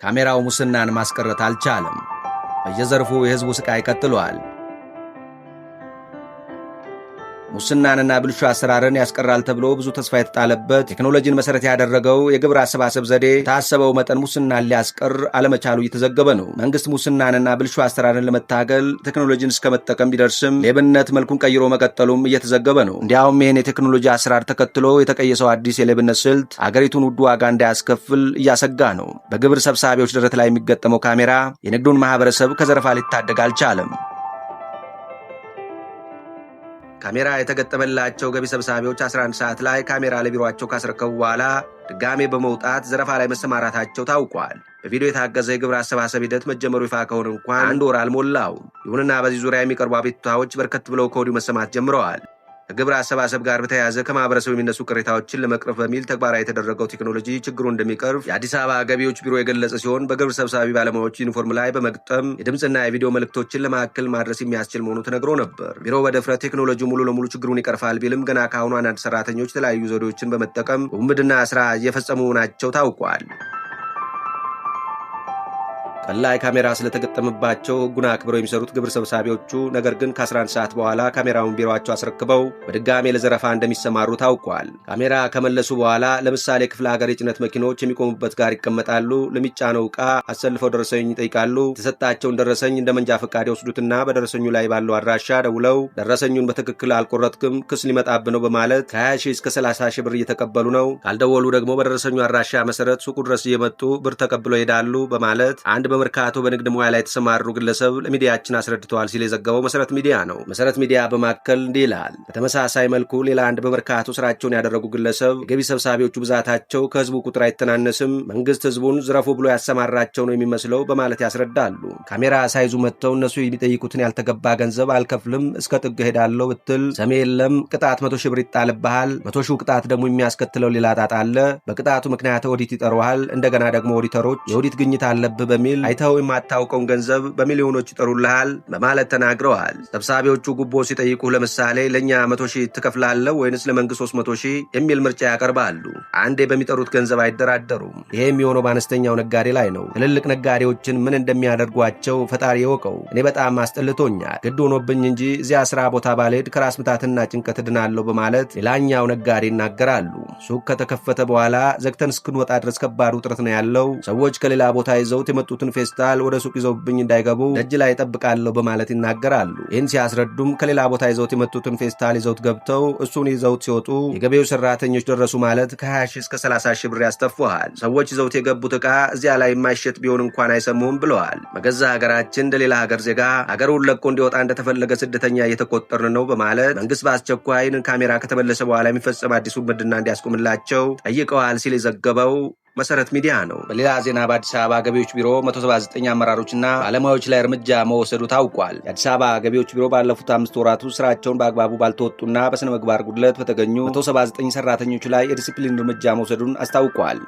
ካሜራው ሙስናን ማስቀረት አልቻለም። በየዘርፉ የሕዝቡ ስቃይ ቀጥሏል። ሙስናንና ብልሹ አሰራርን ያስቀራል ተብሎ ብዙ ተስፋ የተጣለበት ቴክኖሎጂን መሰረት ያደረገው የግብር አሰባሰብ ዘዴ ታሰበው መጠን ሙስናን ሊያስቀር አለመቻሉ እየተዘገበ ነው። መንግስት ሙስናንና ብልሹ አሰራርን ለመታገል ቴክኖሎጂን እስከ መጠቀም ቢደርስም ሌብነት መልኩን ቀይሮ መቀጠሉም እየተዘገበ ነው። እንዲያውም ይህን የቴክኖሎጂ አሰራር ተከትሎ የተቀየሰው አዲስ የሌብነት ስልት አገሪቱን ውድ ዋጋ እንዳያስከፍል እያሰጋ ነው። በግብር ሰብሳቢዎች ደረት ላይ የሚገጠመው ካሜራ የንግዱን ማህበረሰብ ከዘረፋ ሊታደግ አልቻለም። ካሜራ የተገጠመላቸው ገቢ ሰብሳቢዎች 11 ሰዓት ላይ ካሜራ ለቢሮአቸው ካስረከቡ በኋላ ድጋሜ በመውጣት ዘረፋ ላይ መሰማራታቸው ታውቋል። በቪዲዮ የታገዘ የግብር አሰባሰብ ሂደት መጀመሩ ይፋ ከሆነ እንኳን 1 ወር አልሞላውም። ይሁንና በዚህ ዙሪያ የሚቀርቡ አቤቱታዎች በርከት ብለው ከወዲሁ መሰማት ጀምረዋል። ከግብር አሰባሰብ ጋር በተያያዘ ከማህበረሰቡ የሚነሱ ቅሬታዎችን ለመቅረፍ በሚል ተግባራዊ የተደረገው ቴክኖሎጂ ችግሩን እንደሚቀርፍ የአዲስ አበባ ገቢዎች ቢሮ የገለጸ ሲሆን በግብር ሰብሳቢ ባለሙያዎች ዩኒፎርም ላይ በመግጠም የድምፅና የቪዲዮ መልእክቶችን ለማዕከል ማድረስ የሚያስችል መሆኑ ተነግሮ ነበር። ቢሮው በድፍረት ቴክኖሎጂ ሙሉ ለሙሉ ችግሩን ይቀርፋል ቢልም ገና ከአሁኑ አንዳንድ ሰራተኞች የተለያዩ ዘዴዎችን በመጠቀም ውንብድና ስራ እየፈጸሙ መሆናቸው ታውቋል። ቀላይ ካሜራ ስለተገጠመባቸው ሕጉን አክብረው የሚሰሩት ግብር ሰብሳቢዎቹ ነገር ግን ከ11 ሰዓት በኋላ ካሜራውን ቢሮአቸው አስረክበው በድጋሜ ለዘረፋ እንደሚሰማሩ ታውቋል። ካሜራ ከመለሱ በኋላ ለምሳሌ ክፍለ ሀገር የጭነት መኪኖች የሚቆሙበት ጋር ይቀመጣሉ። ለሚጫነው ዕቃ አሰልፈው ደረሰኝ ይጠይቃሉ። የተሰጣቸውን ደረሰኝ እንደ መንጃ ፈቃድ ይወስዱትና በደረሰኙ ላይ ባለው አድራሻ ደውለው ደረሰኙን በትክክል አልቆረጥክም፣ ክስ ሊመጣብ ነው በማለት ከ20 ሺህ እስከ 30 ሺህ ብር እየተቀበሉ ነው። ካልደወሉ ደግሞ በደረሰኙ አድራሻ መሰረት ሱቁ ድረስ እየመጡ ብር ተቀብለው ይሄዳሉ በማለት አንድ በመርካቶ በንግድ ሙያ ላይ የተሰማሩ ግለሰብ ለሚዲያችን አስረድተዋል ሲል የዘገበው መሰረት ሚዲያ ነው። መሰረት ሚዲያ በማከል እንዲህ ይላል። በተመሳሳይ መልኩ ሌላ አንድ በመርካቶ ስራቸውን ያደረጉ ግለሰብ የገቢ ሰብሳቢዎቹ ብዛታቸው ከህዝቡ ቁጥር አይተናነስም፣ መንግስት ህዝቡን ዝረፉ ብሎ ያሰማራቸው ነው የሚመስለው በማለት ያስረዳሉ። ካሜራ ሳይዙ መጥተው እነሱ የሚጠይቁትን ያልተገባ ገንዘብ አልከፍልም እስከ ጥግ ሄዳለሁ ብትል ሰሜ የለም ቅጣት 100 ሺህ ብር ይጣልብሃል። 100 ሺህ ቅጣት ደግሞ የሚያስከትለው ሌላ ጣጣ አለ። በቅጣቱ ምክንያት ኦዲት ይጠሩሃል። እንደገና ደግሞ ኦዲተሮች የኦዲት ግኝት አለብህ በሚል አይተው የማታውቀውን ገንዘብ በሚሊዮኖች ይጠሩልሃል በማለት ተናግረዋል። ሰብሳቢዎቹ ጉቦ ሲጠይቁ ለምሳሌ ለኛ 100 ሺህ ትከፍላለህ ወይንስ ለመንግስት 300 ሺህ የሚል ምርጫ ያቀርባሉ። አንዴ በሚጠሩት ገንዘብ አይደራደሩም። ይሄ የሚሆነው በአነስተኛው ነጋዴ ላይ ነው። ትልልቅ ነጋዴዎችን ምን እንደሚያደርጓቸው ፈጣሪ ይወቀው። እኔ በጣም አስጠልቶኛል። ግድ ሆኖብኝ እንጂ እዚያ ስራ ቦታ ባልሄድ ከራስ ምታትና ጭንቀት ድናለሁ በማለት ሌላኛው ነጋዴ ይናገራሉ። ሱቅ ከተከፈተ በኋላ ዘግተን እስክንወጣ ድረስ ከባድ ውጥረት ነው ያለው። ሰዎች ከሌላ ቦታ ይዘውት የመጡትን ፌስታል ወደ ሱቅ ይዘውብኝ እንዳይገቡ ደጅ ላይ ጠብቃለሁ በማለት ይናገራሉ። ይህን ሲያስረዱም ከሌላ ቦታ ይዘውት የመጡትን ፌስታል ይዘውት ገብተው እሱን ይዘውት ሲወጡ የገቢው ሰራተኞች ደረሱ ማለት ከ20 ሺህ እስከ 30 ሺህ ብር ያስተፉሃል። ሰዎች ይዘውት የገቡት ዕቃ እዚያ ላይ የማይሸጥ ቢሆን እንኳን አይሰሙም ብለዋል። በገዛ ሀገራችን እንደ ሌላ ሀገር ዜጋ ሀገሩን ለቆ እንዲወጣ እንደተፈለገ ስደተኛ እየተቆጠርን ነው በማለት መንግስት በአስቸኳይ ካሜራ ከተመለሰ በኋላ የሚፈጸም አዲሱ ውንብድና እንዲያስቆምላቸው ጠይቀዋል ሲል የዘገበው መሰረት ሚዲያ ነው። በሌላ ዜና በአዲስ አበባ ገቢዎች ቢሮ 179 አመራሮችና ባለሙያዎች ላይ እርምጃ መወሰዱ ታውቋል። የአዲስ አበባ ገቢዎች ቢሮ ባለፉት 5 ወራት ውስጥ ስራቸውን በአግባቡ ባልተወጡና በስነ ምግባር ጉድለት በተገኙ 179 ሰራተኞች ላይ የዲሲፕሊን እርምጃ መውሰዱን አስታውቋል።